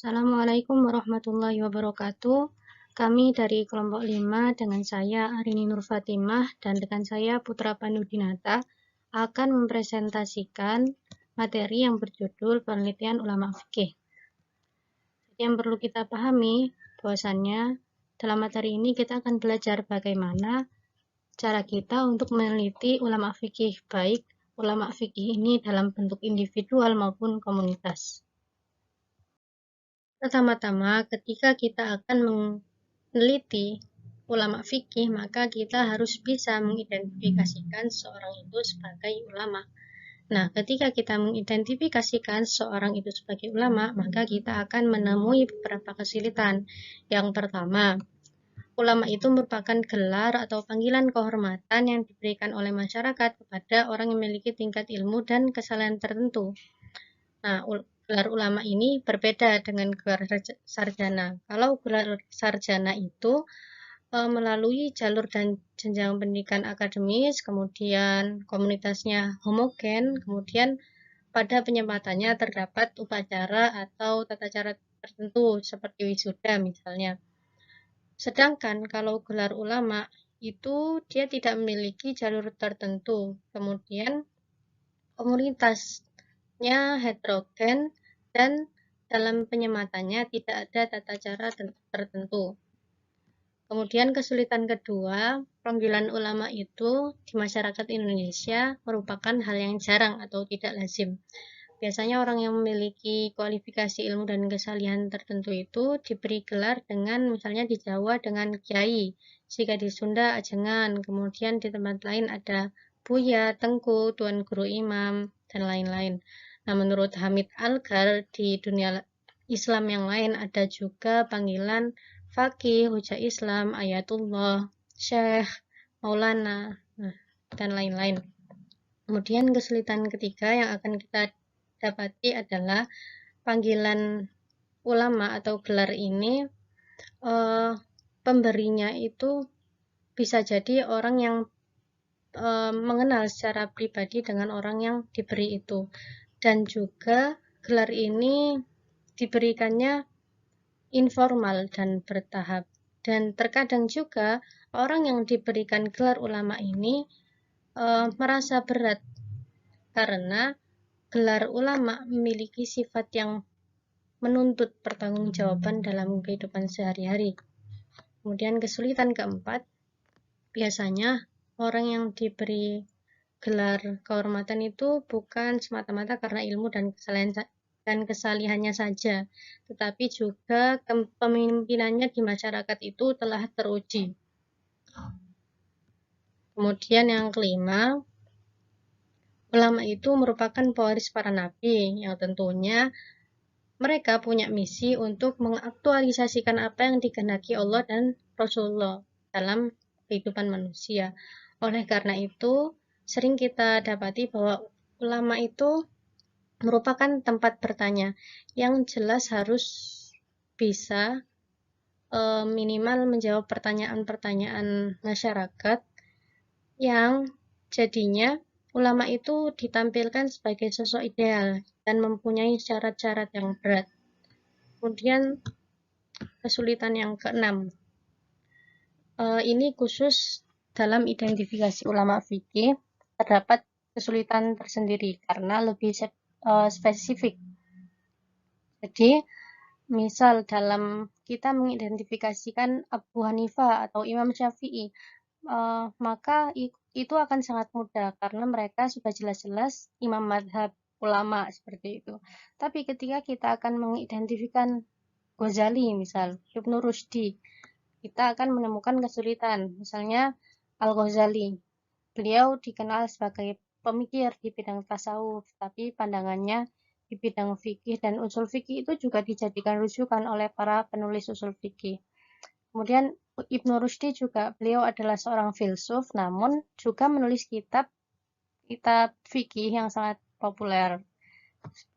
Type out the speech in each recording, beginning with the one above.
Assalamualaikum warahmatullahi wabarakatuh. Kami dari kelompok 5 dengan saya Arini Nur Fatimah dan rekan saya Putra Panudinata akan mempresentasikan materi yang berjudul penelitian ulama fikih. Yang perlu kita pahami bahwasannya dalam materi ini kita akan belajar bagaimana cara kita untuk meneliti ulama fikih, baik ulama fikih ini dalam bentuk individual maupun komunitas. Pertama-tama, ketika kita akan meneliti ulama fikih, maka kita harus bisa mengidentifikasikan seorang itu sebagai ulama. Nah, ketika kita mengidentifikasikan seorang itu sebagai ulama, maka kita akan menemui beberapa kesulitan. Yang pertama, ulama itu merupakan gelar atau panggilan kehormatan yang diberikan oleh masyarakat kepada orang yang memiliki tingkat ilmu dan kesalahan tertentu. Nah, gelar ulama ini berbeda dengan gelar sarjana. Kalau gelar sarjana itu melalui jalur dan jenjang pendidikan akademis, kemudian komunitasnya homogen, kemudian pada penyempatannya terdapat upacara atau tata cara tertentu seperti wisuda misalnya. Sedangkan kalau gelar ulama itu dia tidak memiliki jalur tertentu, kemudian komunitasnya heterogen dan dalam penyematannya tidak ada tata cara tertentu. Kemudian kesulitan kedua, panggilan ulama itu di masyarakat Indonesia merupakan hal yang jarang atau tidak lazim. Biasanya orang yang memiliki kualifikasi ilmu dan kesalihan tertentu itu diberi gelar dengan misalnya di Jawa dengan kiai, jika di Sunda ajengan, kemudian di tempat lain ada buya, tengku, tuan guru imam, dan lain-lain. Nah, menurut Hamid Algar, di dunia Islam yang lain ada juga panggilan Faqih, Hujah Islam, Ayatullah, Syekh, Maulana, dan lain-lain. Kemudian kesulitan ketiga yang akan kita dapati adalah panggilan ulama atau gelar ini pemberinya itu bisa jadi orang yang mengenal secara pribadi dengan orang yang diberi itu, dan juga gelar ini diberikannya informal dan bertahap, dan terkadang juga orang yang diberikan gelar ulama ini merasa berat karena gelar ulama memiliki sifat yang menuntut pertanggungjawaban dalam kehidupan sehari-hari. Kemudian kesulitan keempat, biasanya orang yang diberi gelar kehormatan itu bukan semata-mata karena ilmu dan kesalihannya saja, tetapi juga kepemimpinannya di masyarakat itu telah teruji. Kemudian yang kelima, ulama itu merupakan pewaris para nabi yang tentunya mereka punya misi untuk mengaktualisasikan apa yang dikehendaki Allah dan Rasulullah dalam kehidupan manusia. Oleh karena itu, sering kita dapati bahwa ulama itu merupakan tempat bertanya yang jelas harus bisa minimal menjawab pertanyaan-pertanyaan masyarakat yang jadinya ulama itu ditampilkan sebagai sosok ideal dan mempunyai syarat-syarat yang berat. Kemudian kesulitan yang keenam, ini khusus dalam identifikasi ulama fikih terdapat kesulitan tersendiri karena lebih spesifik. Jadi, misal dalam kita mengidentifikasikan Abu Hanifah atau Imam Syafi'i, maka itu akan sangat mudah karena mereka sudah jelas-jelas imam madhab ulama seperti itu. Tapi ketika kita akan mengidentifikasikan Ghazali misal, Ibnu Rushdi, kita akan menemukan kesulitan. Misalnya Al-Ghazali, beliau dikenal sebagai pemikir di bidang tasawuf, tapi pandangannya di bidang fikih dan usul fikih itu juga dijadikan rujukan oleh para penulis usul fikih. Kemudian Ibnu Rushdi juga, beliau adalah seorang filsuf, namun juga menulis kitab fikih yang sangat populer.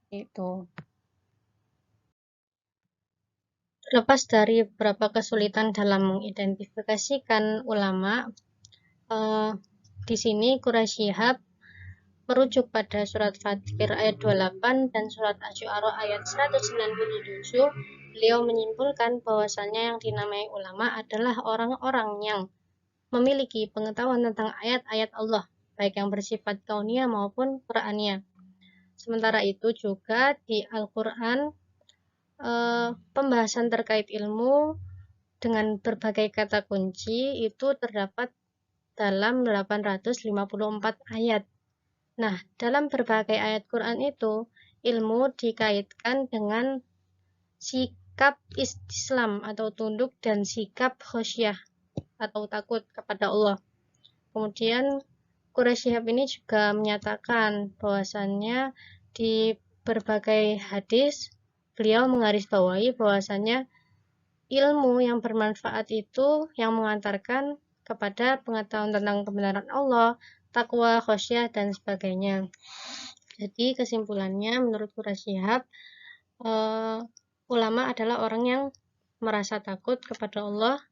Itu. Terlepas dari beberapa kesulitan dalam mengidentifikasikan ulama, di sini Quraish Shihab merujuk pada surat Fatir ayat 28 dan surat Asy-Syu'ara ayat 197, beliau menyimpulkan bahwasannya yang dinamai ulama adalah orang-orang yang memiliki pengetahuan tentang ayat-ayat Allah, baik yang bersifat kauniyah maupun Qur'aniyah. Sementara itu juga di Al-Quran, pembahasan terkait ilmu dengan berbagai kata kunci itu terdapat dalam 854 ayat. Nah, dalam berbagai ayat Quran itu, ilmu dikaitkan dengan sikap istislam atau tunduk dan sikap khosyah atau takut kepada Allah. Kemudian Quraisy Shihab ini juga menyatakan bahwasannya di berbagai hadis beliau menggarisbawahi bahwasannya ilmu yang bermanfaat itu yang mengantarkan kepada pengetahuan tentang kebenaran Allah, takwa, khosyah, dan sebagainya. Jadi kesimpulannya menurut Quraisy Shihab, ulama adalah orang yang merasa takut kepada Allah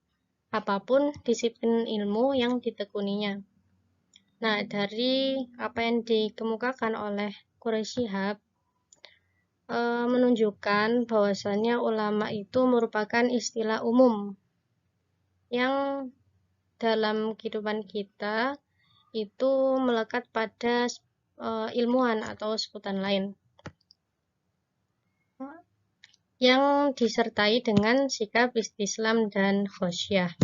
apapun disiplin ilmu yang ditekuninya. Nah, dari apa yang dikemukakan oleh Quraisy Shihab menunjukkan bahwasannya ulama itu merupakan istilah umum yang dalam kehidupan kita itu melekat pada ilmuwan atau sebutan lain yang disertai dengan sikap istislam dan khosyah.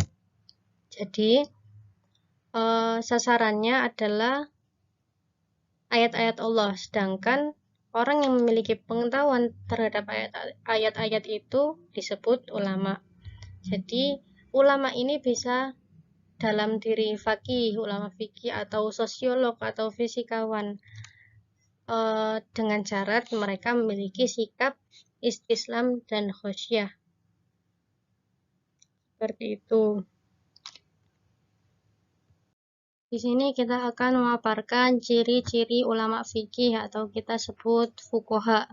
Jadi sasarannya adalah ayat-ayat Allah, sedangkan orang yang memiliki pengetahuan terhadap ayat-ayat itu disebut ulama. Jadi ulama ini bisa dalam diri fakih, ulama fikih atau sosiolog atau fisikawan dengan syarat mereka memiliki sikap istislam dan khosyah. Seperti itu. Di sini kita akan memaparkan ciri-ciri ulama fikih atau kita sebut fuqaha.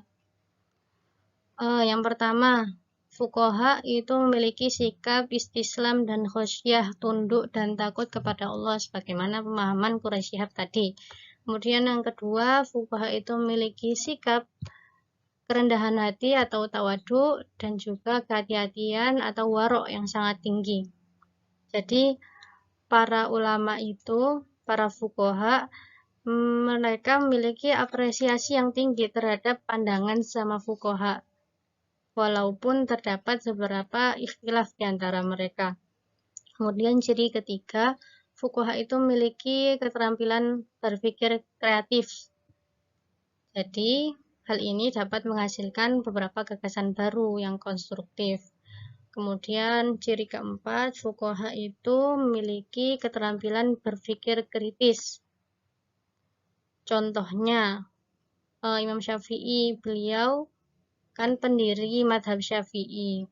Yang pertama, fuqaha itu memiliki sikap istislam dan khosyah, tunduk dan takut kepada Allah sebagaimana pemahaman Quraisy Shihab tadi. Kemudian yang kedua, fuqaha itu memiliki sikap kerendahan hati atau tawadu dan juga kehati-hatian atau warok yang sangat tinggi. Jadi para ulama itu, para fuqaha, mereka memiliki apresiasi yang tinggi terhadap pandangan sama fuqaha, walaupun terdapat beberapa ikhtilaf di antara mereka. Kemudian ciri ketiga, fuqaha itu memiliki keterampilan berpikir kreatif. Jadi hal ini dapat menghasilkan beberapa gagasan baru yang konstruktif. Kemudian ciri keempat, fuqaha itu memiliki keterampilan berpikir kritis. Contohnya, Imam Syafi'i, beliau kan pendiri madhab Syafi'i.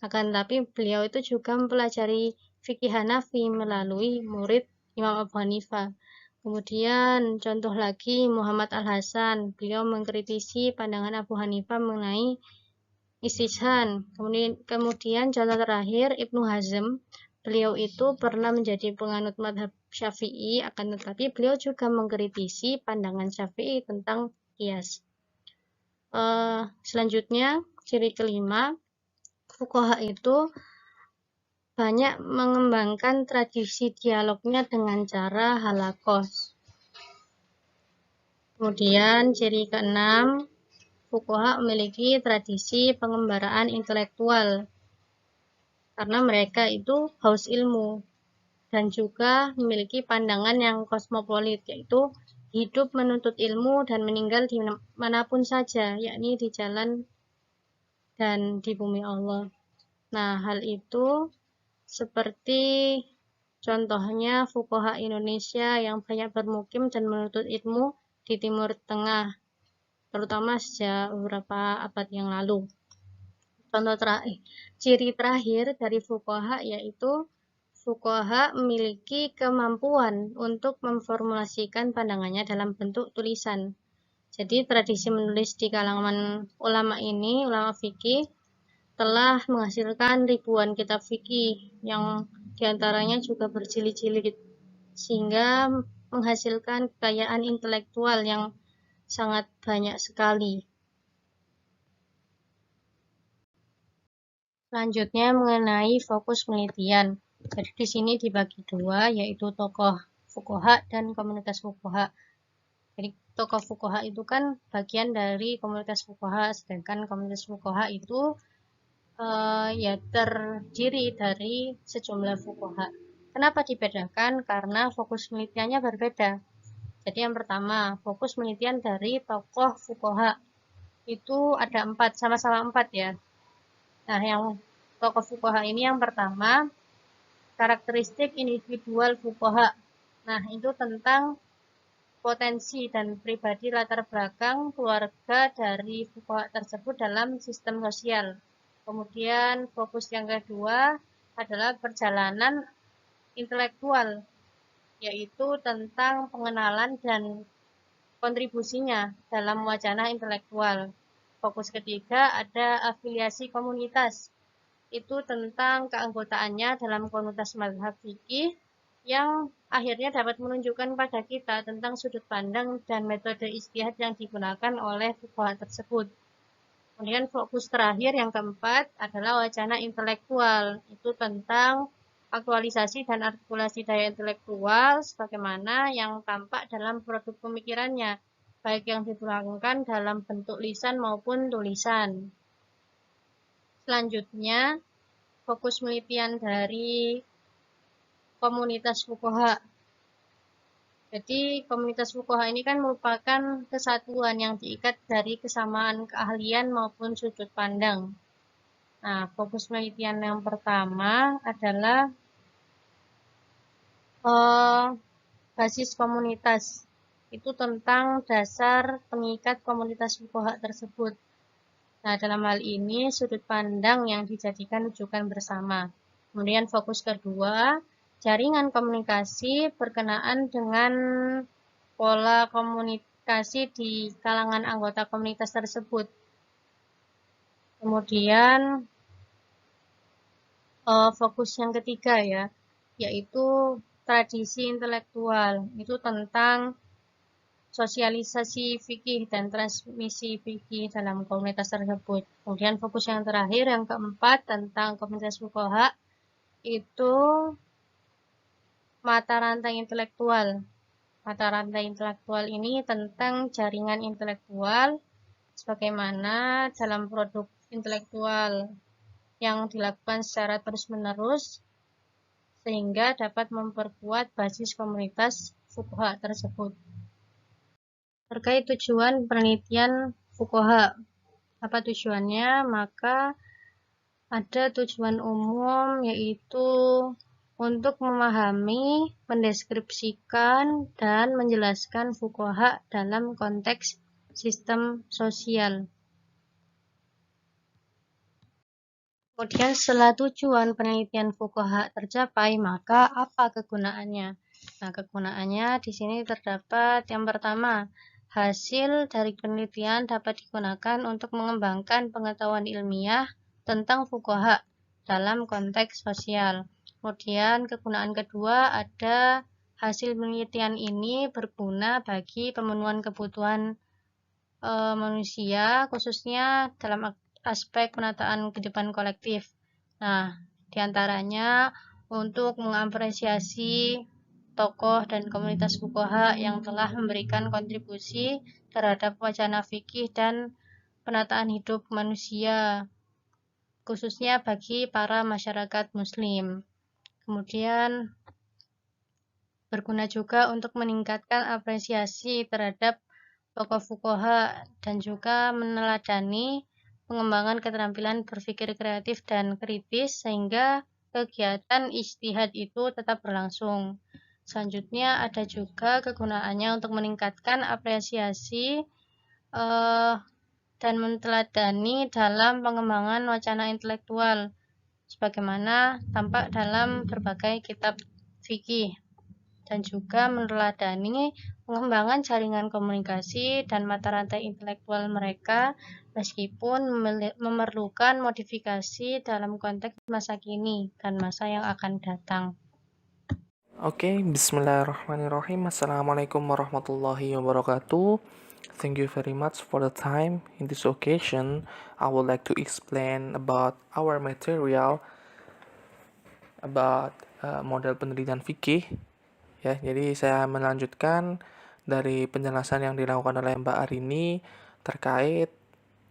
Akan tetapi beliau itu juga mempelajari fikih Hanafi melalui murid Imam Abu Hanifah. Kemudian contoh lagi Muhammad Al-Hasan, beliau mengkritisi pandangan Abu Hanifah mengenai istihsan. Kemudian contoh terakhir Ibnu Hazm, beliau itu pernah menjadi penganut madhab Syafi'i, akan tetapi beliau juga mengkritisi pandangan Syafi'i tentang qiyas. Selanjutnya ciri kelima, fuqaha itu banyak mengembangkan tradisi dialognya dengan cara halaqah. Kemudian ciri keenam, fuqaha memiliki tradisi pengembaraan intelektual karena mereka itu haus ilmu dan juga memiliki pandangan yang kosmopolit, yaitu hidup menuntut ilmu dan meninggal di manapun saja, yakni di jalan dan di bumi Allah. Nah, hal itu seperti contohnya fuqaha Indonesia yang banyak bermukim dan menuntut ilmu di Timur Tengah, terutama sejak beberapa abad yang lalu. Ciri terakhir dari fuqaha yaitu fuqaha memiliki kemampuan untuk memformulasikan pandangannya dalam bentuk tulisan. Jadi tradisi menulis di kalangan ulama ini, ulama fikih, telah menghasilkan ribuan kitab fikih yang diantaranya juga berjilid-jilid, sehingga menghasilkan kekayaan intelektual yang sangat banyak sekali. Selanjutnya mengenai fokus penelitian. Jadi di sini dibagi dua, yaitu tokoh fuqaha dan komunitas fuqaha. Jadi tokoh fuqaha itu kan bagian dari komunitas fuqaha, sedangkan komunitas fuqaha itu ya terdiri dari sejumlah fuqaha. Kenapa dibedakan? Karena fokus penelitiannya berbeda. Jadi yang pertama, fokus penelitian dari tokoh fuqaha itu ada 4, sama-sama 4 ya. Nah, yang tokoh fuqaha ini yang pertama, karakteristik individual fuqaha. Nah, itu tentang potensi dan pribadi latar belakang keluarga dari fuqaha tersebut dalam sistem sosial. Kemudian fokus yang kedua adalah perjalanan intelektual, yaitu tentang pengenalan dan kontribusinya dalam wacana intelektual. Fokus ketiga ada afiliasi komunitas, itu tentang keanggotaannya dalam komunitas mazhab fikih yang akhirnya dapat menunjukkan pada kita tentang sudut pandang dan metode ijtihad yang digunakan oleh fuqaha tersebut. Kemudian fokus terakhir yang keempat adalah wacana intelektual, itu tentang aktualisasi dan artikulasi daya intelektual sebagaimana yang tampak dalam produk pemikirannya, baik yang dituangkan dalam bentuk lisan maupun tulisan. Selanjutnya, fokus penelitian dari komunitas fuqaha. Jadi komunitas fuqaha ini kan merupakan kesatuan yang diikat dari kesamaan keahlian maupun sudut pandang. Nah, fokus penelitian yang pertama adalah basis komunitas. Itu tentang dasar pengikat komunitas fuqaha tersebut. Nah, dalam hal ini sudut pandang yang dijadikan rujukan bersama. Kemudian fokus kedua, jaringan komunikasi berkenaan dengan pola komunikasi di kalangan anggota komunitas tersebut. Kemudian fokus yang ketiga ya, yaitu tradisi intelektual. Itu tentang sosialisasi fikih dan transmisi fikih dalam komunitas tersebut. Kemudian fokus yang terakhir, yang keempat, tentang komunitas fuqaha, itu mata rantai intelektual. Mata rantai intelektual ini tentang jaringan intelektual, sebagaimana dalam produk intelektual yang dilakukan secara terus-menerus, sehingga dapat memperkuat basis komunitas fuqaha tersebut. Terkait tujuan penelitian fuqaha, apa tujuannya? Maka ada tujuan umum, yaitu untuk memahami, mendeskripsikan, dan menjelaskan fuqaha dalam konteks sistem sosial. Kemudian setelah tujuan penelitian fuqaha tercapai, maka apa kegunaannya? Nah, kegunaannya di sini terdapat yang pertama, hasil dari penelitian dapat digunakan untuk mengembangkan pengetahuan ilmiah tentang fuqaha dalam konteks sosial. Kemudian kegunaan kedua ada hasil penelitian ini berguna bagi pemenuhan kebutuhan manusia, khususnya dalam aspek penataan kehidupan kolektif. Nah, diantaranya untuk mengapresiasi tokoh dan komunitas fuqaha yang telah memberikan kontribusi terhadap wacana fikih dan penataan hidup manusia, khususnya bagi para masyarakat muslim. Kemudian berguna juga untuk meningkatkan apresiasi terhadap tokoh fuqaha dan juga meneladani pengembangan keterampilan berpikir kreatif dan kritis sehingga kegiatan ijtihad itu tetap berlangsung. Selanjutnya ada juga kegunaannya untuk meningkatkan apresiasi dan meneladani dalam pengembangan wacana intelektual sebagaimana tampak dalam berbagai kitab fikih, dan juga meneladani pengembangan jaringan komunikasi dan mata rantai intelektual mereka meskipun memerlukan modifikasi dalam konteks masa kini dan masa yang akan datang. Oke, bismillahirrahmanirrahim. Assalamualaikum warahmatullahi wabarakatuh. Thank you very much for the time. In this occasion, I would like to explain about our material about model penelitian fikih. Ya, jadi saya melanjutkan dari penjelasan yang dilakukan oleh Mbak Arini terkait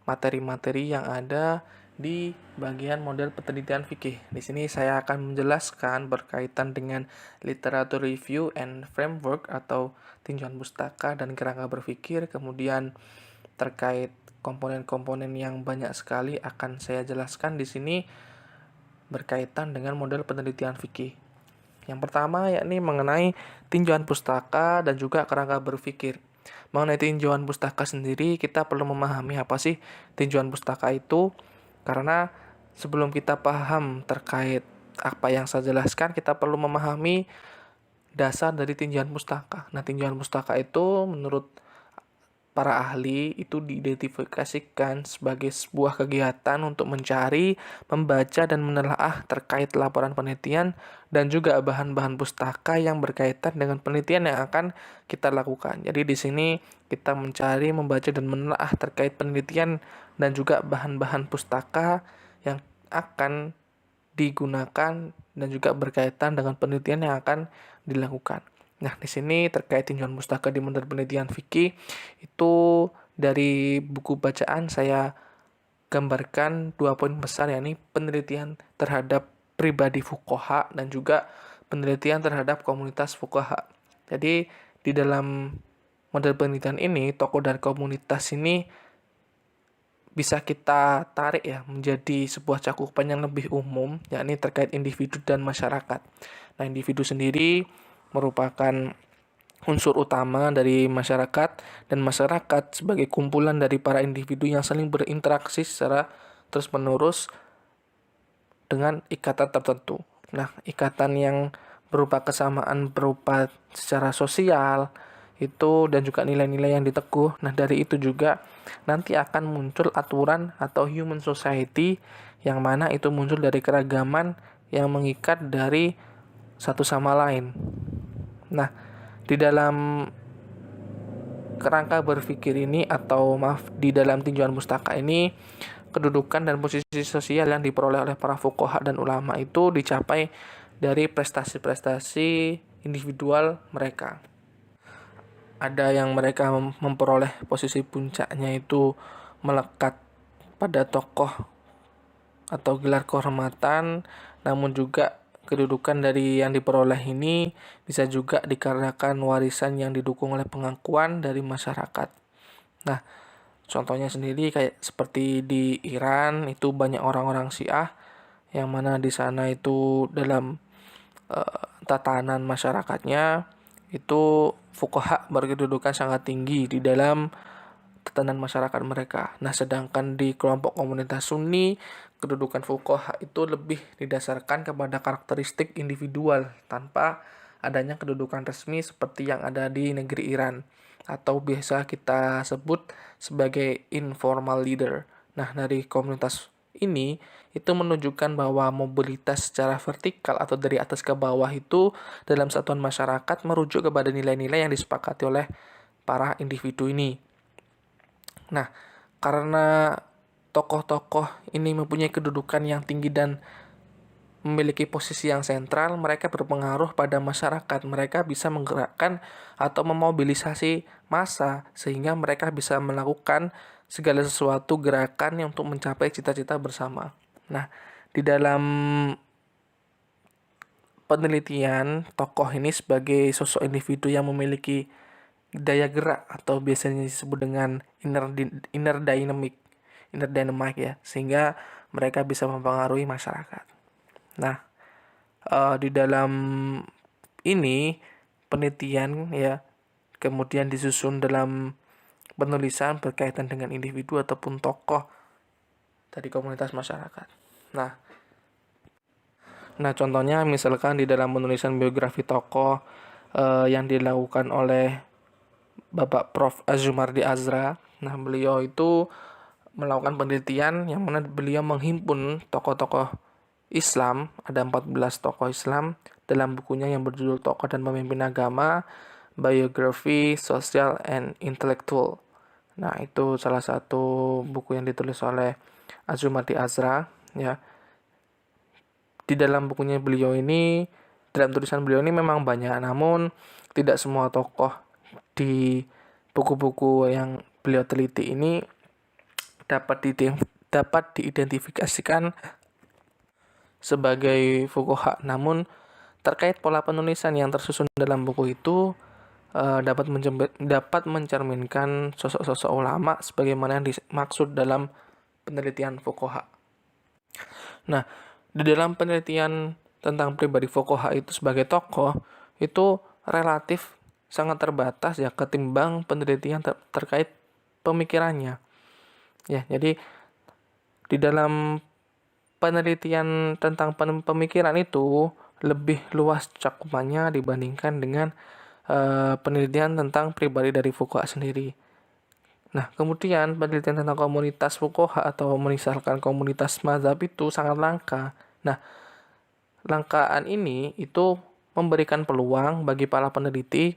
materi-materi yang ada di bagian model penelitian fikih. Di sini saya akan menjelaskan berkaitan dengan literatur review and framework atau tinjauan pustaka dan kerangka berpikir, kemudian terkait komponen-komponen yang banyak sekali akan saya jelaskan di sini berkaitan dengan model penelitian fikih. Yang pertama yakni mengenai tinjauan pustaka dan juga kerangka berpikir. Mengenai tinjauan pustaka sendiri, kita perlu memahami apa sih tinjauan pustaka itu, karena sebelum kita paham terkait apa yang saya jelaskan, kita perlu memahami dasar dari tinjauan pustaka. Nah, tinjauan pustaka itu menurut para ahli itu diidentifikasikan sebagai sebuah kegiatan untuk mencari, membaca, dan menelaah terkait laporan penelitian dan juga bahan-bahan pustaka yang berkaitan dengan penelitian yang akan kita lakukan. Jadi di sini kita mencari, membaca, dan menelaah terkait penelitian dan juga bahan-bahan pustaka yang akan digunakan dan juga berkaitan dengan penelitian yang akan dilakukan. Nah, di sini terkait tinjauan pustaka di model penelitian fikih itu dari buku bacaan saya gambarkan 2 poin besar, yakni penelitian terhadap pribadi fuqaha dan juga penelitian terhadap komunitas fuqaha. Jadi di dalam model penelitian ini tokoh dan komunitas ini bisa kita tarik ya menjadi sebuah cakupan yang lebih umum, yakni terkait individu dan masyarakat. Nah, individu sendiri merupakan unsur utama dari masyarakat, dan masyarakat sebagai kumpulan dari para individu yang saling berinteraksi secara terus-menerus dengan ikatan tertentu. Nah, ikatan yang berupa kesamaan berupa secara sosial itu dan juga nilai-nilai yang diteguh. Nah, dari itu juga nanti akan muncul aturan atau human society yang mana itu muncul dari keragaman yang mengikat dari satu sama lain. Nah, di dalam kerangka berpikir ini atau di dalam tinjauan pustaka ini, kedudukan dan posisi sosial yang diperoleh oleh para fuqaha dan ulama itu dicapai dari prestasi-prestasi individual mereka. Ada yang mereka memperoleh posisi puncaknya itu melekat pada tokoh atau gelar kehormatan, namun juga kedudukan dari yang diperoleh ini bisa juga dikarenakan warisan yang didukung oleh pengakuan dari masyarakat. Nah, contohnya sendiri kayak seperti di Iran itu banyak orang-orang Syiah yang mana di sana itu dalam tatanan masyarakatnya itu fuqaha berkedudukan sangat tinggi di dalam tatanan masyarakat mereka. Nah, sedangkan di kelompok komunitas Sunni, kedudukan fuqaha itu lebih didasarkan kepada karakteristik individual tanpa adanya kedudukan resmi seperti yang ada di negeri Iran atau biasa kita sebut sebagai informal leader. Nah, dari komunitas ini itu menunjukkan bahwa mobilitas secara vertikal atau dari atas ke bawah itu dalam satuan masyarakat merujuk kepada nilai-nilai yang disepakati oleh para individu ini. Nah, karena tokoh-tokoh ini mempunyai kedudukan yang tinggi dan memiliki posisi yang sentral, mereka berpengaruh pada masyarakat. Mereka bisa menggerakkan atau memobilisasi massa sehingga mereka bisa melakukan segala sesuatu gerakan yang untuk mencapai cita-cita bersama. Nah, di dalam penelitian, tokoh ini sebagai sosok individu yang memiliki daya gerak atau biasanya disebut dengan inner dynamic ya, sehingga mereka bisa mempengaruhi masyarakat. Nah, di dalam ini penelitian ya kemudian disusun dalam penulisan berkaitan dengan individu ataupun tokoh dari komunitas masyarakat. Nah, contohnya misalkan di dalam penulisan biografi tokoh yang dilakukan oleh Bapak Prof. Azumardi Azra. Nah, beliau itu melakukan penelitian yang mana beliau menghimpun tokoh-tokoh Islam, ada 14 tokoh Islam dalam bukunya yang berjudul Tokoh dan Pemimpin Agama, Biography, Social and Intellectual. Nah, itu salah satu buku yang ditulis oleh Azumati Azra, ya. Di dalam bukunya beliau ini, dalam tulisan beliau ini memang banyak, namun tidak semua tokoh di buku-buku yang beliau teliti ini dapat diidentifikasikan sebagai fuqaha. Namun terkait pola penulisan yang tersusun dalam buku itu dapat mencerminkan sosok-sosok ulama sebagaimana yang dimaksud dalam penelitian fuqaha. Nah, di dalam penelitian tentang pribadi fuqaha itu sebagai tokoh itu relatif sangat terbatas ya ketimbang penelitian terkait pemikirannya. Ya, jadi di dalam penelitian tentang pemikiran itu lebih luas cakupannya dibandingkan dengan penelitian tentang pribadi dari fuqaha sendiri. Nah, kemudian penelitian tentang komunitas fuqaha atau misalkan komunitas mazhab itu sangat langka. Nah, langkaan ini itu memberikan peluang bagi para peneliti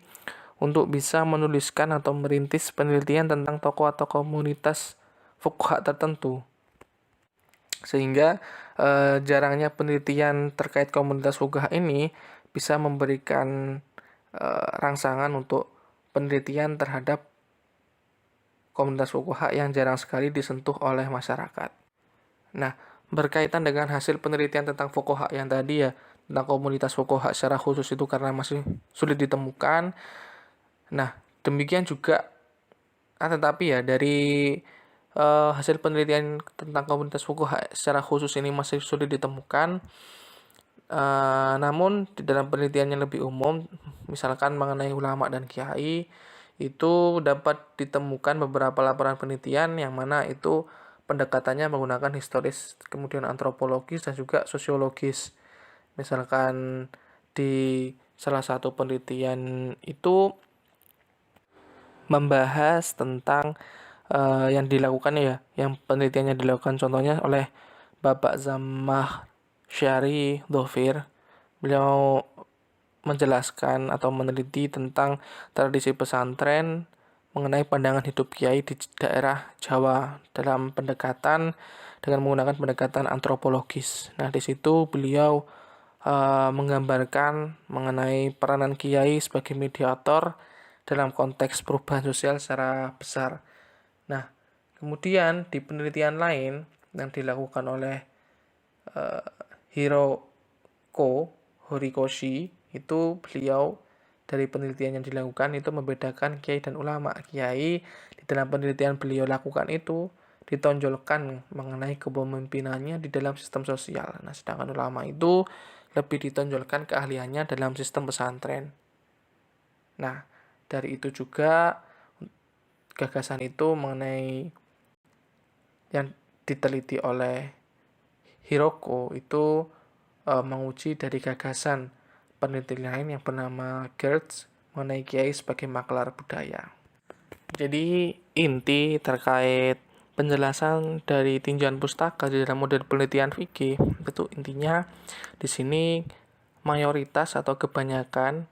untuk bisa menuliskan atau merintis penelitian tentang tokoh atau komunitas fuqaha tertentu. Sehingga jarangnya penelitian terkait komunitas fuqaha ini bisa memberikan rangsangan untuk penelitian terhadap komunitas fuqaha yang jarang sekali disentuh oleh masyarakat. Nah, berkaitan dengan hasil penelitian tentang fuqaha yang tadi ya, tentang komunitas fuqaha secara khusus itu karena masih sulit ditemukan. Nah, demikian juga tetapi ya dari hasil penelitian tentang komunitas fuqaha secara khusus ini masih sulit ditemukan. Namun di dalam penelitian yang lebih umum, misalkan mengenai ulama dan kiai, itu dapat ditemukan beberapa laporan penelitian yang mana itu pendekatannya menggunakan historis, kemudian antropologis dan juga sosiologis. Misalkan di salah satu penelitian itu membahas tentang yang dilakukan ya, yang penelitiannya dilakukan contohnya oleh Bapak Zamahsyari Dhofir. Beliau menjelaskan atau meneliti tentang tradisi pesantren mengenai pandangan hidup kiai di daerah Jawa dalam pendekatan dengan menggunakan pendekatan antropologis. Nah, di situ beliau menggambarkan mengenai peranan kiai sebagai mediator dalam konteks perubahan sosial secara besar. Nah, kemudian di penelitian lain yang dilakukan oleh Horikoshi, itu beliau dari penelitian yang dilakukan itu membedakan kiai dan ulama. Kiai di dalam penelitian beliau lakukan itu ditonjolkan mengenai kepemimpinannya di dalam sistem sosial. Nah, sedangkan ulama itu lebih ditonjolkan keahliannya dalam sistem pesantren. Nah, dari itu juga gagasan itu mengenai yang diteliti oleh Hiroko itu menguji dari gagasan peneliti lain yang bernama Gertz mengenai kiai sebagai maklar budaya. Jadi inti terkait penjelasan dari tinjauan pustaka di dalam model penelitian fikih itu intinya di sini mayoritas atau kebanyakan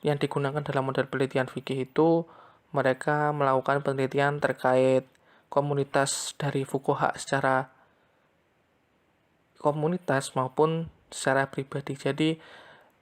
yang digunakan dalam model penelitian fikih itu mereka melakukan penelitian terkait komunitas dari fuqaha secara komunitas maupun secara pribadi. Jadi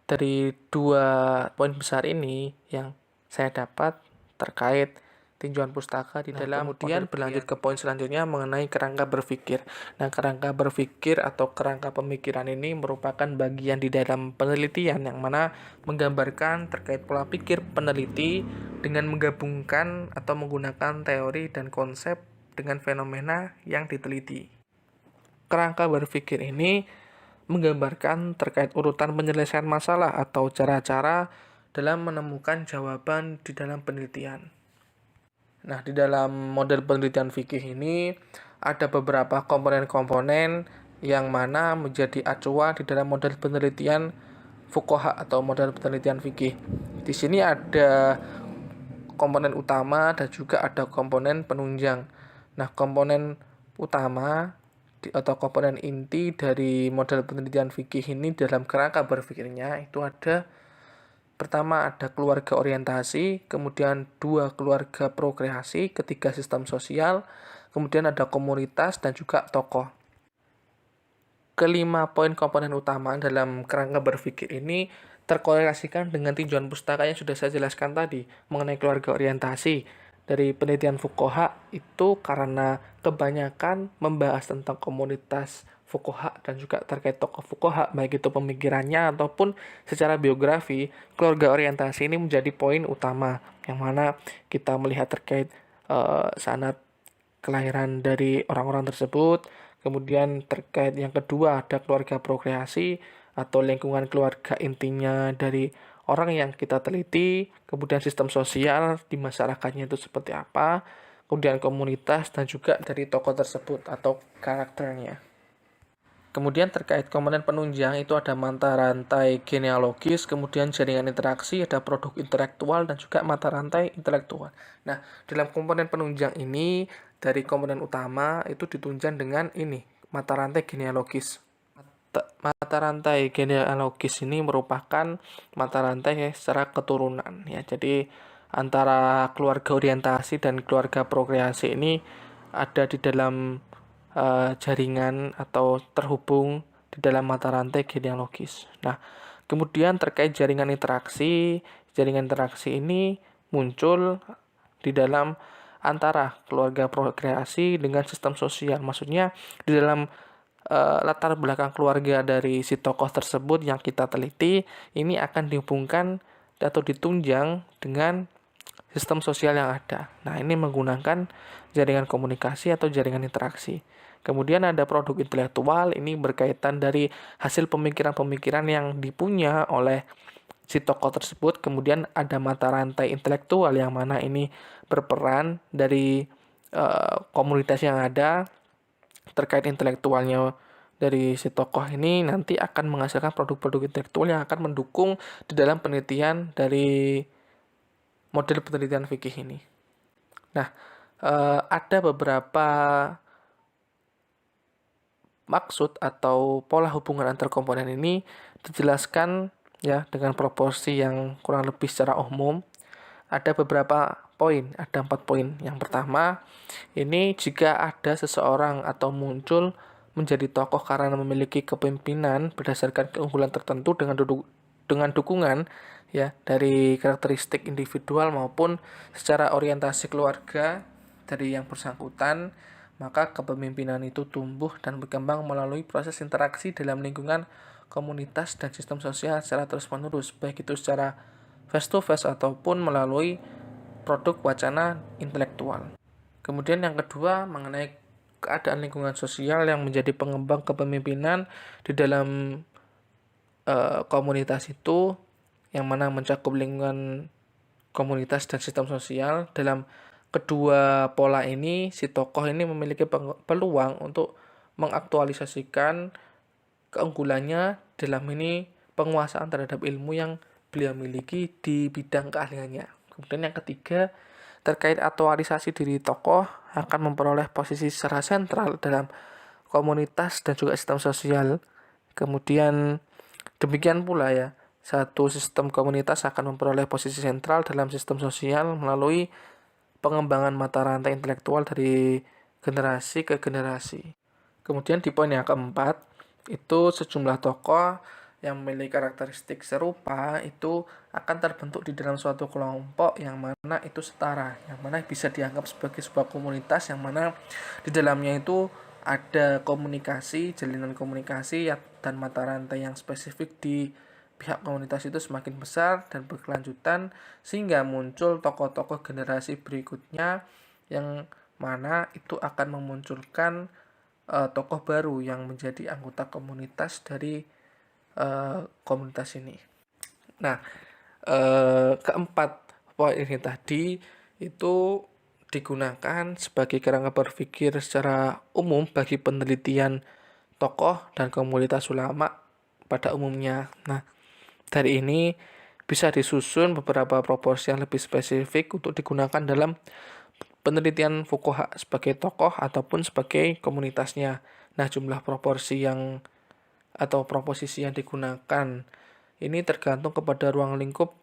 dari dua poin besar ini yang saya dapat terkait tinjauan pustaka di dalam. Kemudian berlanjut ke poin selanjutnya mengenai kerangka berpikir. Nah, kerangka berpikir atau kerangka pemikiran ini merupakan bagian di dalam penelitian yang mana menggambarkan terkait pola pikir peneliti dengan menggabungkan atau menggunakan teori dan konsep dengan fenomena yang diteliti. Kerangka berpikir ini menggambarkan terkait urutan penyelesaian masalah atau cara-cara dalam menemukan jawaban di dalam penelitian. Nah, di dalam model penelitian fikih ini ada beberapa komponen-komponen yang mana menjadi acuan di dalam model penelitian fuqaha atau model penelitian fikih. Di sini ada komponen utama dan juga ada komponen penunjang. Nah, komponen utama atau komponen inti dari model penelitian fikih ini dalam kerangka berpikirnya itu ada pertama ada keluarga orientasi, kemudian 2 keluarga prokreasi, ketiga sistem sosial, kemudian ada komunitas dan juga tokoh. Kelima poin komponen utama dalam kerangka berpikir ini terkorelasikan dengan tinjauan pustaka yang sudah saya jelaskan tadi mengenai keluarga orientasi. Dari penelitian fuqaha itu karena kebanyakan membahas tentang komunitas fuqaha dan juga terkait tokoh fuqaha, baik itu pemikirannya ataupun secara biografi, keluarga orientasi ini menjadi poin utama yang mana kita melihat terkait sanad kelahiran dari orang-orang tersebut. Kemudian terkait yang kedua ada keluarga prokreasi atau lingkungan keluarga intinya dari orang yang kita teliti, kemudian sistem sosial di masyarakatnya itu seperti apa, kemudian komunitas dan juga dari tokoh tersebut atau karakternya. Kemudian terkait komponen penunjang itu ada mata rantai genealogis, kemudian jaringan interaksi, ada produk intelektual dan juga mata rantai intelektual. Nah, dalam komponen penunjang ini dari komponen utama itu ditunjang dengan ini, mata rantai genealogis. Mata rantai genealogis ini merupakan mata rantai secara keturunan ya. Jadi antara keluarga orientasi dan keluarga prokreasi ini ada di dalam jaringan atau terhubung di dalam mata rantai genealogis. Nah, kemudian terkait jaringan interaksi ini muncul di dalam antara keluarga prokreasi dengan sistem sosial. Maksudnya di dalam latar belakang keluarga dari si tokoh tersebut yang kita teliti ini akan dihubungkan atau ditunjang dengan sistem sosial yang ada. Nah, ini menggunakan jaringan komunikasi atau jaringan interaksi. Kemudian ada produk intelektual, ini berkaitan dari hasil pemikiran-pemikiran yang dipunya oleh si tokoh tersebut. Kemudian ada mata rantai intelektual yang mana ini berperan dari komunitas yang ada terkait intelektualnya dari si tokoh ini nanti akan menghasilkan produk-produk intelektual yang akan mendukung di dalam penelitian dari model penelitian fikih ini. Nah, ada beberapa maksud atau pola hubungan antar komponen ini dijelaskan ya dengan proporsi yang kurang lebih secara umum. Ada beberapa poin, ada 4 poin. Yang pertama, ini jika ada seseorang atau muncul menjadi tokoh karena memiliki kepemimpinan berdasarkan keunggulan tertentu dengan dukungan ya dari karakteristik individual maupun secara orientasi keluarga dari yang bersangkutan, maka kepemimpinan itu tumbuh dan berkembang melalui proses interaksi dalam lingkungan komunitas dan sistem sosial secara terus-menerus, baik itu secara face-to-face ataupun melalui produk wacana intelektual. Kemudian yang kedua mengenai keadaan lingkungan sosial yang menjadi pengembang kepemimpinan di dalam komunitas itu, yang mana mencakup lingkungan komunitas dan sistem sosial. Dalam kedua pola ini, si tokoh ini memiliki peluang untuk mengaktualisasikan keunggulannya dalam ini penguasaan terhadap ilmu yang beliau miliki di bidang keahliannya. Kemudian yang ketiga, terkait aktualisasi diri tokoh akan memperoleh posisi secara sentral dalam komunitas dan juga sistem sosial. Kemudian demikian pula ya, satu sistem komunitas akan memperoleh posisi sentral dalam sistem sosial melalui pengembangan mata rantai intelektual dari generasi ke generasi. Kemudian di poin yang keempat, itu sejumlah tokoh yang memiliki karakteristik serupa itu akan terbentuk di dalam suatu kelompok yang mana itu setara, yang mana bisa dianggap sebagai sebuah komunitas yang mana di dalamnya itu ada komunikasi, jalinan komunikasi dan mata rantai yang spesifik di pihak komunitas itu semakin besar dan berkelanjutan sehingga muncul tokoh-tokoh generasi berikutnya yang mana itu akan memunculkan tokoh baru yang menjadi anggota komunitas dari komunitas ini. Nah, keempat poin ini tadi itu digunakan sebagai kerangka berpikir secara umum bagi penelitian tokoh dan komunitas ulama pada umumnya. Nah, dari ini bisa disusun beberapa proporsi yang lebih spesifik untuk digunakan dalam penelitian fuqaha sebagai tokoh ataupun sebagai komunitasnya. Nah, jumlah proporsi atau proposisi yang digunakan ini tergantung kepada ruang lingkup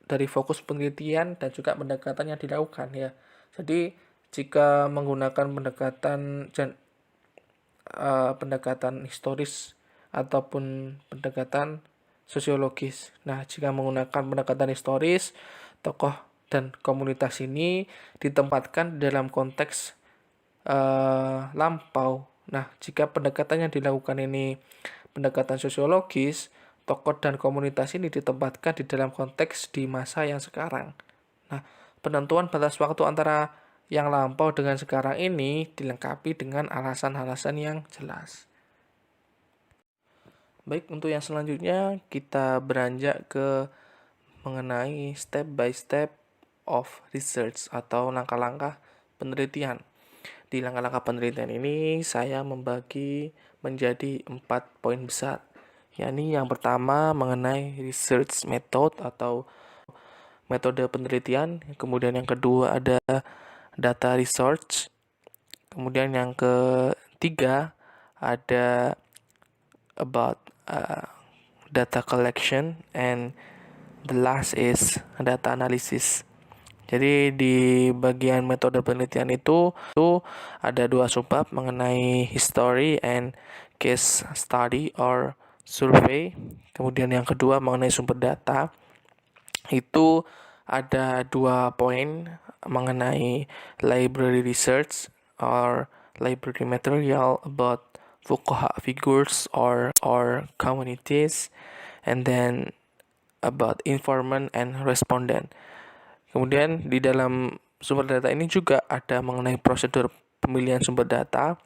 dari fokus penelitian dan juga pendekatan yang dilakukan ya. Jadi jika menggunakan pendekatan historis ataupun pendekatan sosiologis. Nah, jika menggunakan pendekatan historis, tokoh dan komunitas ini ditempatkan dalam konteks lampau. Nah, jika pendekatan yang dilakukan ini pendekatan sosiologis, tokoh dan komunitas ini ditempatkan di dalam konteks di masa yang sekarang. Nah, penentuan batas waktu antara yang lampau dengan sekarang ini dilengkapi dengan alasan-alasan yang jelas. Baik, untuk yang selanjutnya kita beranjak ke mengenai step by step of research atau langkah-langkah penelitian. Di langkah-langkah penelitian ini saya membagi menjadi 4 poin besar. Yakni yang pertama mengenai research method atau metode penelitian, kemudian yang kedua ada data research, kemudian yang ketiga ada about data collection, and the last is data analysis. Jadi di bagian metode penelitian itu ada 2 subbab mengenai history and case study or survey. Kemudian yang kedua mengenai sumber data. Itu ada 2 poin mengenai library research or library material about fuqaha figures or communities, and then about informant and respondent. Kemudian di dalam sumber data ini juga ada mengenai prosedur pemilihan sumber data,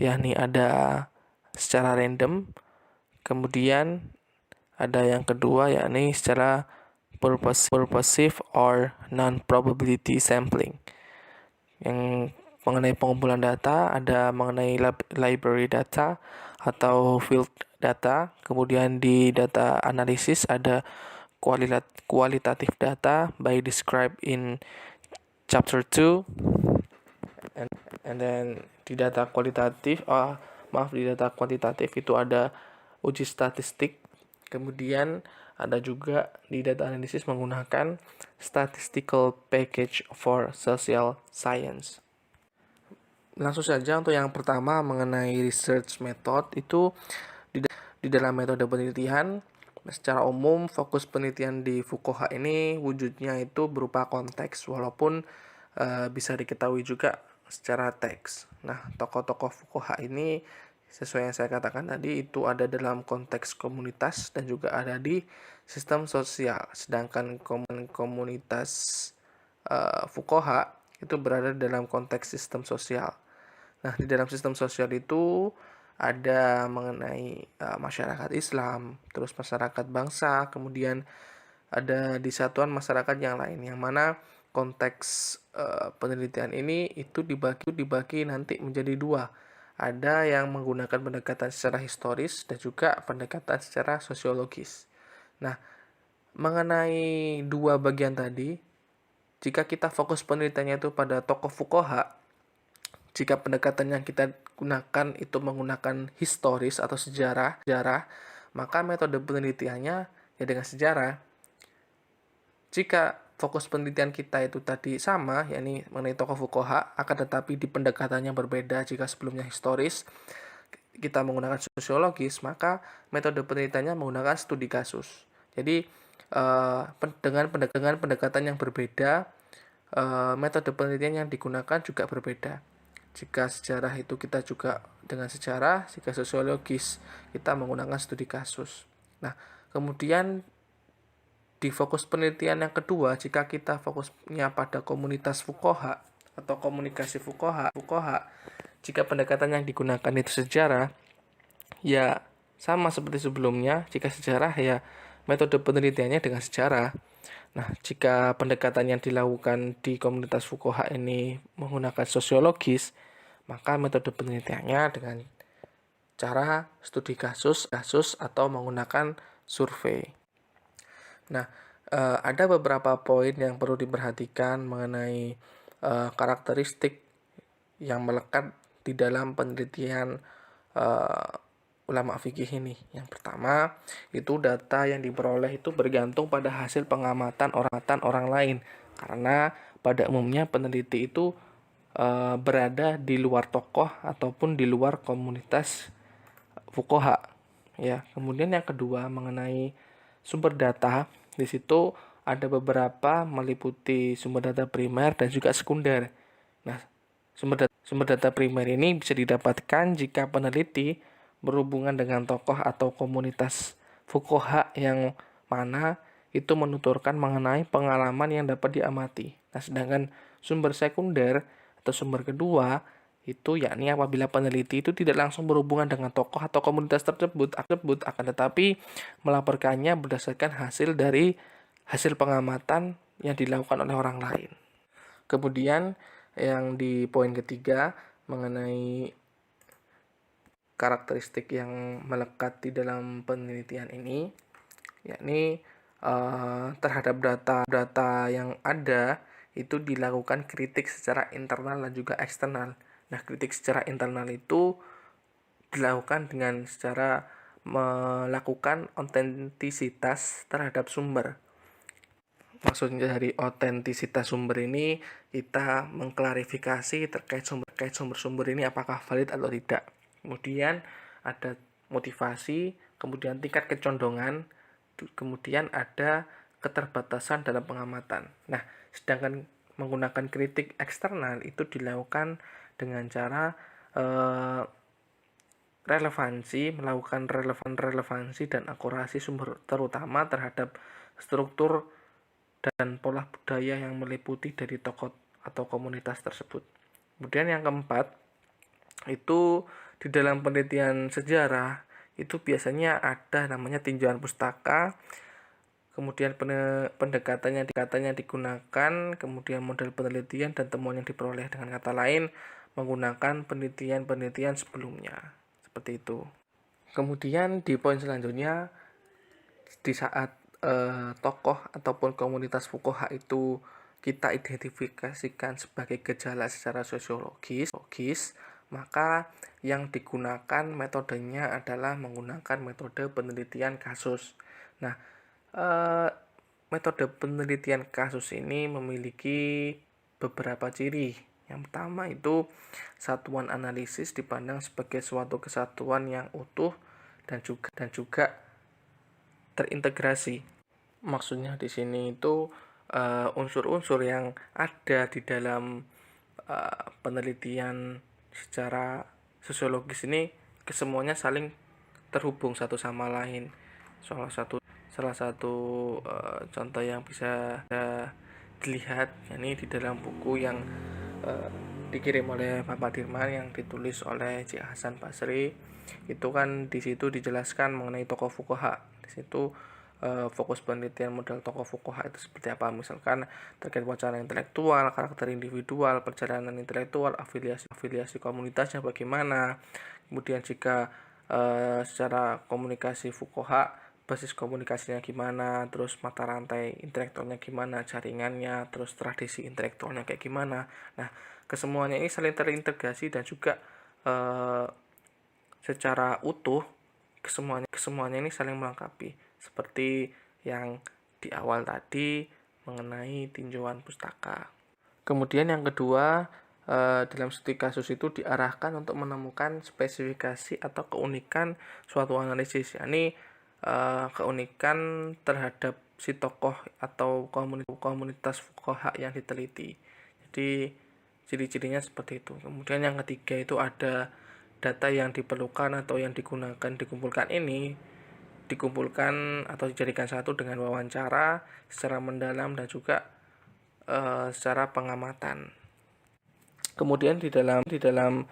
yakni ada secara random, kemudian ada yang kedua yakni secara purposive or non-probability sampling. Yang mengenai pengumpulan data ada mengenai library data atau field data, kemudian di data analisis ada qualitative data by described in chapter 2, and then di data kuantitatif itu ada uji statistik, kemudian ada juga di data analisis menggunakan statistical package for social science. Langsung saja untuk yang pertama mengenai research method itu di dalam metode penelitian. Secara umum, fokus penelitian di fuqaha ini wujudnya itu berupa konteks, walaupun bisa diketahui juga secara teks. Nah, tokoh-tokoh fuqaha ini sesuai yang saya katakan tadi itu ada dalam konteks komunitas dan juga ada di sistem sosial. Sedangkan komunitas fuqaha itu berada dalam konteks sistem sosial. Nah, di dalam sistem sosial itu ada mengenai masyarakat Islam, terus masyarakat bangsa, kemudian ada di satuan masyarakat yang lain, yang mana konteks penelitian ini itu dibagi nanti menjadi 2. Ada yang menggunakan pendekatan secara historis dan juga pendekatan secara sosiologis. Nah, mengenai 2 bagian tadi, jika kita fokus penelitiannya itu pada tokoh fuqaha, jika pendekatan yang kita gunakan itu menggunakan historis atau sejarah, maka metode penelitiannya ya dengan sejarah. Jika fokus penelitian kita itu tadi sama, yakni mengenai tokoh fuqaha, akan tetapi di pendekatannya berbeda. Jika sebelumnya historis, kita menggunakan sosiologis, maka metode penelitiannya menggunakan studi kasus. Jadi dengan pendekatan yang berbeda, metode penelitian yang digunakan juga berbeda. Jika sejarah itu kita juga dengan sejarah, jika sosiologis kita menggunakan studi kasus. Nah, kemudian di fokus penelitian yang kedua, jika kita fokusnya pada komunitas fuqaha atau komunikasi fuqaha, jika pendekatan yang digunakan itu sejarah, ya sama seperti sebelumnya. Jika sejarah, ya metode penelitiannya dengan sejarah. Nah, jika pendekatan yang dilakukan di komunitas fuqaha ini menggunakan sosiologis, maka metode penelitiannya dengan cara studi kasus atau menggunakan survei. Nah, ada beberapa poin yang perlu diperhatikan mengenai karakteristik yang melekat di dalam penelitian ulama fikih ini. Yang pertama, itu data yang diperoleh itu bergantung pada hasil pengamatan orang lain. Karena pada umumnya peneliti itu berada di luar tokoh ataupun di luar komunitas fuqaha. Ya, kemudian yang kedua mengenai sumber data, di situ ada beberapa meliputi sumber data primer dan juga sekunder. Nah, sumber data primer ini bisa didapatkan jika peneliti berhubungan dengan tokoh atau komunitas fuqaha yang mana itu menuturkan mengenai pengalaman yang dapat diamati. Nah, sedangkan sumber sekunder atau sumber kedua itu yakni apabila peneliti itu tidak langsung berhubungan dengan tokoh atau komunitas tersebut akan tetapi melaporkannya berdasarkan hasil pengamatan yang dilakukan oleh orang lain. Kemudian yang di poin ketiga mengenai karakteristik yang melekat di dalam penelitian ini, yakni terhadap data yang ada itu dilakukan kritik secara internal dan juga eksternal. Nah, kritik secara internal itu dilakukan dengan secara melakukan otentisitas terhadap sumber. Maksudnya dari otentisitas sumber ini kita mengklarifikasi terkait sumber-sumber ini apakah valid atau tidak. Kemudian ada motivasi, kemudian tingkat kecondongan, kemudian ada keterbatasan dalam pengamatan. Nah, sedangkan menggunakan kritik eksternal itu dilakukan dengan cara melakukan relevansi dan akurasi sumber terutama terhadap struktur dan pola budaya yang meliputi dari tokoh atau komunitas tersebut. Kemudian yang keempat, itu di dalam penelitian sejarah itu biasanya ada namanya tinjauan pustaka, kemudian pendekatannya digunakan, kemudian model penelitian dan temuan yang diperoleh, dengan kata lain menggunakan penelitian sebelumnya, seperti itu. Kemudian di poin selanjutnya, di saat tokoh ataupun komunitas fuqaha itu kita identifikasikan sebagai gejala secara sosiologis, maka yang digunakan metodenya adalah menggunakan metode penelitian kasus. Nah, metode penelitian kasus ini memiliki beberapa ciri. Yang pertama itu satuan analisis dipandang sebagai suatu kesatuan yang utuh dan juga terintegrasi. Maksudnya di sini itu unsur-unsur yang ada di dalam penelitian secara sosiologis ini kesemuanya saling terhubung satu sama lain. Salah satu contoh yang bisa dilihat ini di dalam buku yang dikirim oleh Bapak Dirman yang ditulis oleh C. Hasan Basri. Itu kan di situ dijelaskan mengenai tokoh fuqaha. Di situ fokus penelitian model tokoh fuqaha itu seperti apa, misalkan terkait wacana intelektual, karakter individual, perjalanan intelektual, afiliasi komunitasnya bagaimana, kemudian jika secara komunikasi fuqaha basis komunikasinya gimana, terus mata rantai intelektualnya gimana, jaringannya, terus tradisi intelektualnya kayak gimana. Nah, kesemuanya ini saling terintegrasi dan juga secara utuh kesemuanya ini saling melengkapi, seperti yang di awal tadi mengenai tinjauan pustaka. Kemudian yang kedua, dalam studi kasus itu diarahkan untuk menemukan spesifikasi atau keunikan suatu analisis, yakni keunikan terhadap si tokoh atau komunitas fuqaha yang diteliti. Jadi ciri-cirinya seperti itu. Kemudian yang ketiga itu ada data yang diperlukan atau yang dikumpulkan atau dijadikan satu dengan wawancara secara mendalam dan juga secara pengamatan. Kemudian di dalam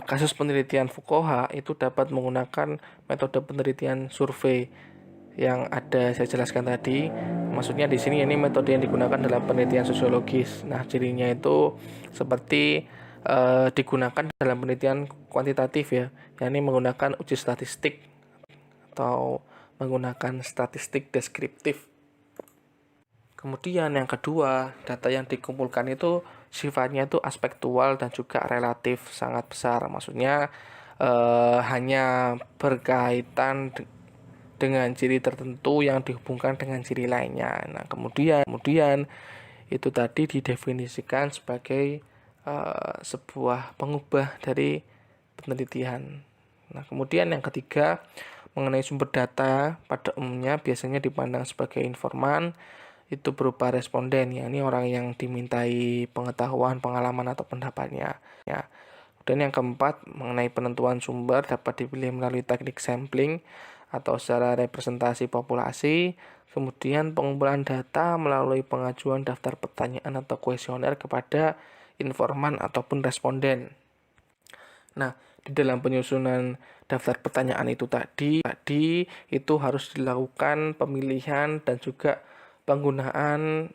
kasus penelitian fuqaha itu dapat menggunakan metode penelitian survei yang ada saya jelaskan tadi. Maksudnya di sini ini metode yang digunakan dalam penelitian sosiologis. Nah, cirinya itu seperti digunakan dalam penelitian kuantitatif ya, yakni menggunakan uji statistik atau menggunakan statistik deskriptif. Kemudian yang kedua, data yang dikumpulkan itu sifatnya itu aspektual dan juga relatif sangat besar. Maksudnya hanya berkaitan dengan ciri tertentu yang dihubungkan dengan ciri lainnya. Nah, kemudian itu tadi didefinisikan sebagai sebuah pengubah dari penelitian. Nah, kemudian yang ketiga, mengenai sumber data pada umumnya biasanya dipandang sebagai informan, itu berupa responden, yakni orang yang dimintai pengetahuan, pengalaman, atau pendapatnya. Ya. Dan yang keempat, mengenai penentuan sumber dapat dipilih melalui teknik sampling atau secara representasi populasi, kemudian pengumpulan data melalui pengajuan daftar pertanyaan atau kuesioner kepada informan ataupun responden. Nah, di dalam penyusunan daftar pertanyaan itu tadi itu harus dilakukan pemilihan dan juga penggunaan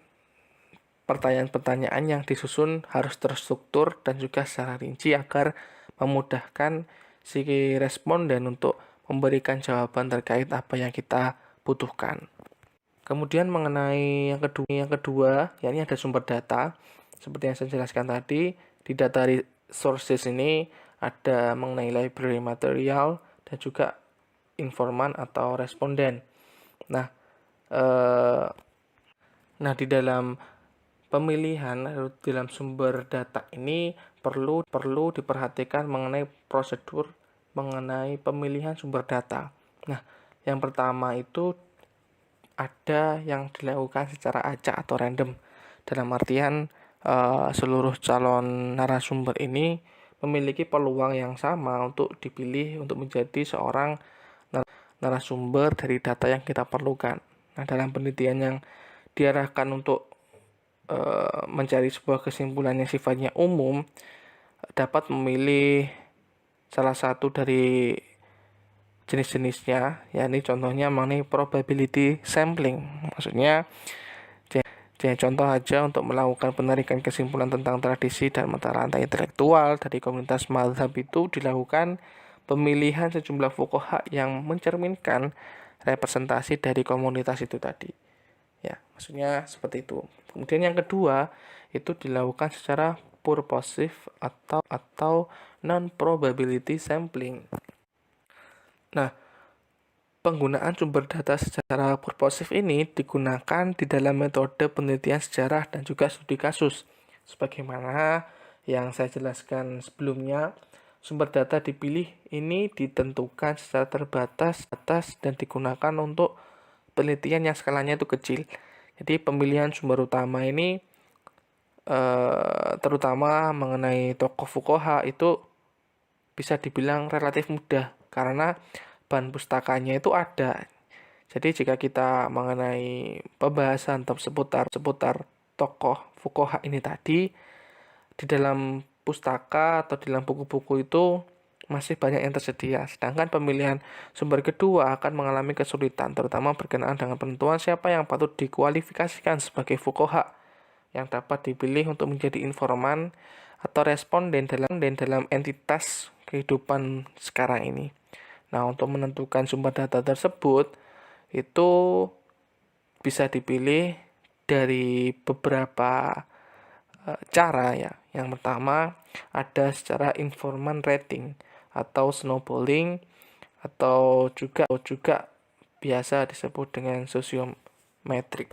pertanyaan-pertanyaan yang disusun harus terstruktur dan juga secara rinci agar memudahkan si responden untuk memberikan jawaban terkait apa yang kita butuhkan. Kemudian mengenai yang kedua, yakni ada sumber data. Seperti yang saya jelaskan tadi, di data resources ini ada mengenai library material dan juga informan atau responden. Nah, di dalam pemilihan dalam sumber data ini perlu diperhatikan mengenai prosedur mengenai pemilihan sumber data. Nah, yang pertama itu ada yang dilakukan secara acak atau random. Dalam artian seluruh calon narasumber ini memiliki peluang yang sama untuk dipilih untuk menjadi seorang narasumber dari data yang kita perlukan. Nah, dalam penelitian yang diarahkan untuk mencari sebuah kesimpulan yang sifatnya umum, dapat memilih salah satu dari jenis-jenisnya, yakni contohnya mengenai probability sampling. Maksudnya, contoh aja untuk melakukan penarikan kesimpulan tentang tradisi dan mata rantai intelektual dari komunitas mazhab itu dilakukan pemilihan sejumlah fuqaha yang mencerminkan representasi dari komunitas itu tadi. Ya, maksudnya seperti itu. Kemudian yang kedua, itu dilakukan secara purposive atau non-probability sampling. Nah, penggunaan sumber data secara purposive ini digunakan di dalam metode penelitian sejarah dan juga studi kasus. Sebagaimana yang saya jelaskan sebelumnya, sumber data dipilih ini ditentukan secara terbatas dan digunakan untuk penelitian yang skalanya itu kecil. Jadi pemilihan sumber utama ini terutama mengenai tokoh fuqaha itu bisa dibilang relatif mudah karena bahan pustakanya itu ada. Jadi jika kita mengenai pembahasan seputar tokoh fuqaha ini tadi, di dalam pustaka atau di dalam buku-buku itu masih banyak yang tersedia. Sedangkan pemilihan sumber kedua akan mengalami kesulitan, terutama berkenaan dengan penentuan siapa yang patut dikualifikasikan sebagai fuqaha yang dapat dipilih untuk menjadi informan atau responden dalam entitas kehidupan sekarang ini. Nah, untuk menentukan sumber data tersebut itu bisa dipilih dari beberapa cara ya. Yang pertama ada secara informan rating atau snowballing atau juga biasa disebut dengan sosiometrik.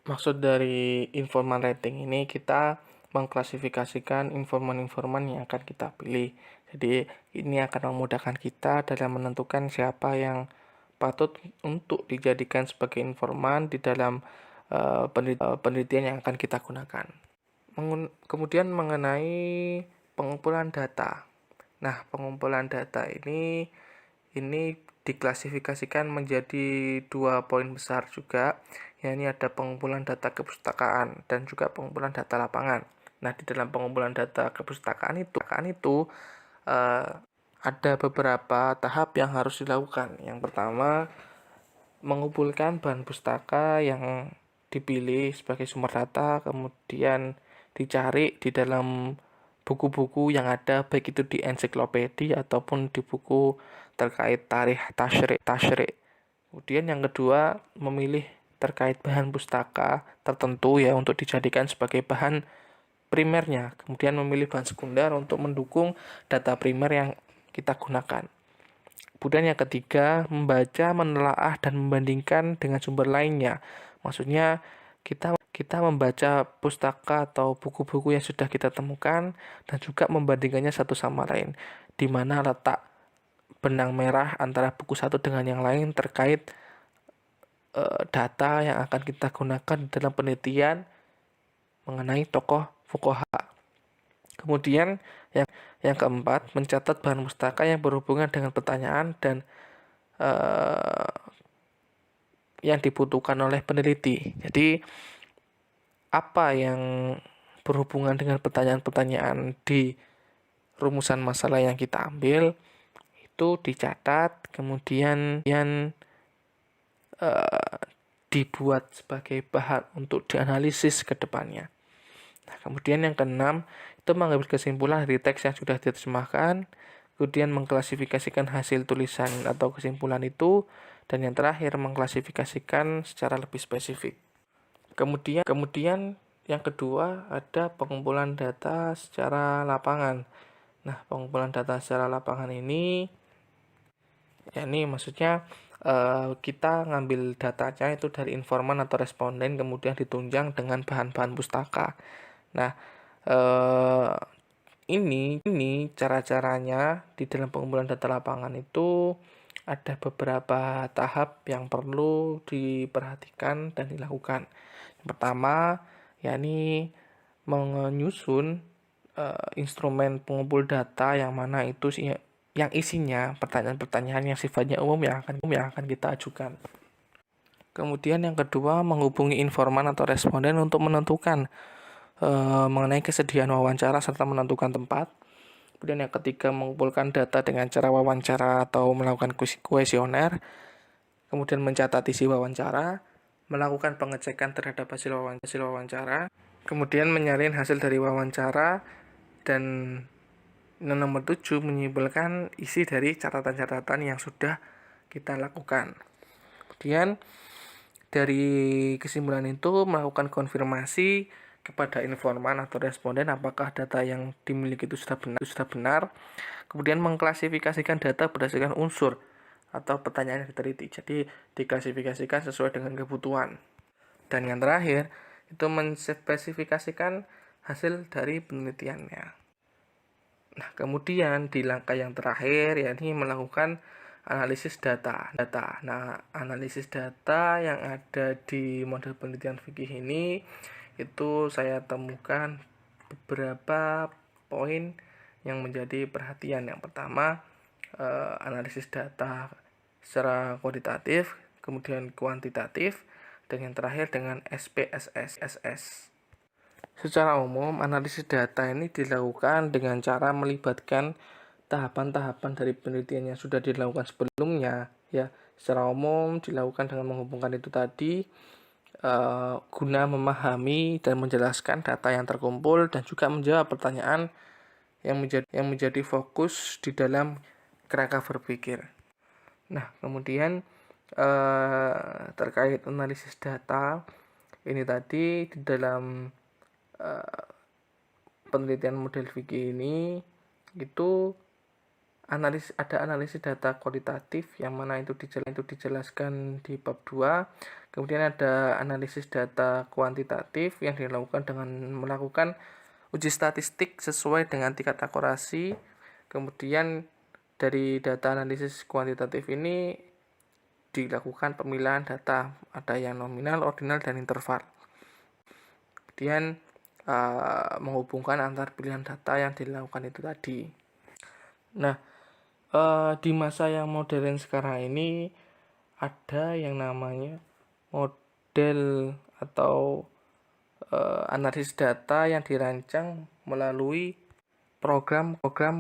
Maksud dari informan rating ini kita mengklasifikasikan informan-informan yang akan kita pilih. Jadi ini akan memudahkan kita dalam menentukan siapa yang patut untuk dijadikan sebagai informan di dalam penelitian yang akan kita gunakan. Kemudian mengenai pengumpulan data. Nah, pengumpulan data ini diklasifikasikan menjadi 2 poin besar juga, yakni ada pengumpulan data kepustakaan dan juga pengumpulan data lapangan. Nah, di dalam pengumpulan data kepustakaan itu ada beberapa tahap yang harus dilakukan. Yang pertama, mengumpulkan bahan pustaka yang dipilih sebagai sumber data, kemudian dicari di dalam buku-buku yang ada, baik itu di ensiklopedia ataupun di buku terkait tarikh tasyrik. Kemudian yang kedua, memilih terkait bahan pustaka tertentu ya untuk dijadikan sebagai bahan primernya. Kemudian memilih bahan sekunder untuk mendukung data primer yang kita gunakan. Kemudian yang ketiga, membaca, menelaah, dan membandingkan dengan sumber lainnya. Maksudnya kita membaca pustaka atau buku-buku yang sudah kita temukan dan juga membandingkannya satu sama lain. Di mana letak benang merah antara buku satu dengan yang lain terkait data yang akan kita gunakan dalam penelitian mengenai tokoh fuqaha. Kemudian yang keempat, mencatat bahan pustaka yang berhubungan dengan pertanyaan dan yang dibutuhkan oleh peneliti. Jadi apa yang berhubungan dengan pertanyaan-pertanyaan di rumusan masalah yang kita ambil itu dicatat, kemudian dibuat sebagai bahan untuk dianalisis ke depannya. Nah, kemudian yang keenam, itu mengambil kesimpulan dari teks yang sudah diterjemahkan, kemudian mengklasifikasikan hasil tulisan atau kesimpulan itu, dan yang terakhir mengklasifikasikan secara lebih spesifik. Kemudian yang kedua ada pengumpulan data secara lapangan. Nah, pengumpulan data secara lapangan ini, ya ini maksudnya kita ngambil datanya itu dari informan atau responden, kemudian ditunjang dengan bahan-bahan pustaka. Nah, ini cara-caranya di dalam pengumpulan data lapangan itu ada beberapa tahap yang perlu diperhatikan dan dilakukan. Yang pertama, yakni menyusun instrumen pengumpul data yang mana itu yang isinya pertanyaan-pertanyaan yang sifatnya umum yang akan kita ajukan. Kemudian yang kedua, menghubungi informan atau responden untuk menentukan mengenai kesediaan wawancara serta menentukan tempat. Kemudian yang ketiga, mengumpulkan data dengan cara wawancara atau melakukan kuesioner. Kemudian mencatat isi wawancara, melakukan pengecekan terhadap hasil wawancara. Kemudian menyaring hasil dari wawancara, dan nomor 7, menyimpulkan isi dari catatan-catatan yang sudah kita lakukan. Kemudian dari kesimpulan itu melakukan konfirmasi kepada informan atau responden apakah data yang dimiliki itu sudah benar. Kemudian mengklasifikasikan data berdasarkan unsur atau pertanyaan yang diteliti. Jadi diklasifikasikan sesuai dengan kebutuhan. Dan yang terakhir itu menspesifikasikan hasil dari penelitiannya. Nah, kemudian di langkah yang terakhir yakni melakukan analisis data. Nah, analisis data yang ada di model penelitian fikih ini itu saya temukan beberapa poin yang menjadi perhatian. Yang pertama, analisis data secara kualitatif, kemudian kuantitatif, dan yang terakhir dengan SPSS. Secara umum, analisis data ini dilakukan dengan cara melibatkan tahapan-tahapan dari penelitian yang sudah dilakukan sebelumnya. Ya, secara umum dilakukan dengan menghubungkan itu tadi guna memahami dan menjelaskan data yang terkumpul dan juga menjawab pertanyaan yang menjadi fokus di dalam kerangka berpikir. Nah, kemudian terkait analisis data ini tadi di dalam penelitian model fikih ini itu ada analisis data kualitatif yang mana itu dijelaskan di bab 2. Kemudian ada analisis data kuantitatif yang dilakukan dengan melakukan uji statistik sesuai dengan tingkat akurasi. Kemudian dari data analisis kuantitatif ini dilakukan pemilihan data, ada yang nominal, ordinal, dan interval. Kemudian menghubungkan antar pilihan data yang dilakukan itu tadi. Nah, di masa yang modern sekarang ini ada yang namanya model atau analisis data yang dirancang melalui program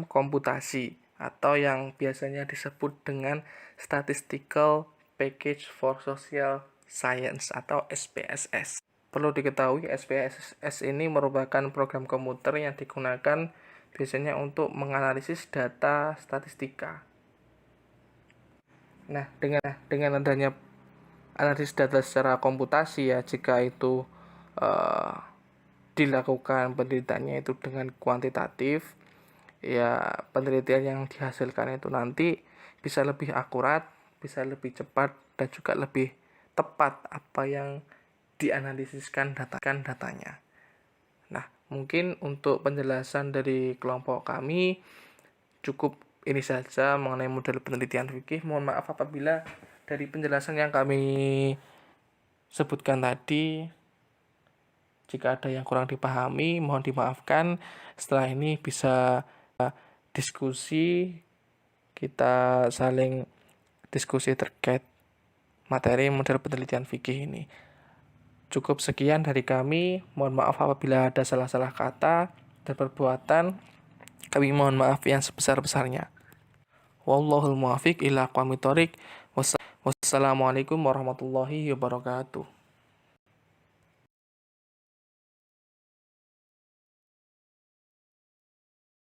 komputasi atau yang biasanya disebut dengan Statistical Package for Social Science atau SPSS. Perlu diketahui, SPSS ini merupakan program komputer yang digunakan biasanya untuk menganalisis data statistika. Nah, dengan adanya analisis data secara komputasi, ya, jika itu dilakukan penelitiannya itu dengan kuantitatif, ya penelitian yang dihasilkan itu nanti bisa lebih akurat, bisa lebih cepat, dan juga lebih tepat apa yang dianalisiskan datanya. Nah, mungkin untuk penjelasan dari kelompok kami cukup ini saja mengenai model penelitian fikih. Mohon maaf apabila dari penjelasan yang kami sebutkan tadi jika ada yang kurang dipahami, mohon dimaafkan. Setelah ini bisa diskusi, kita saling diskusi terkait materi model penelitian fikih ini. Cukup sekian dari kami. Mohon maaf apabila ada salah-salah kata dan perbuatan. Kami mohon maaf yang sebesar-besarnya. Wallahul muwaffiq ila aqwamit thoriq. Wassalamualaikum warahmatullahi wabarakatuh.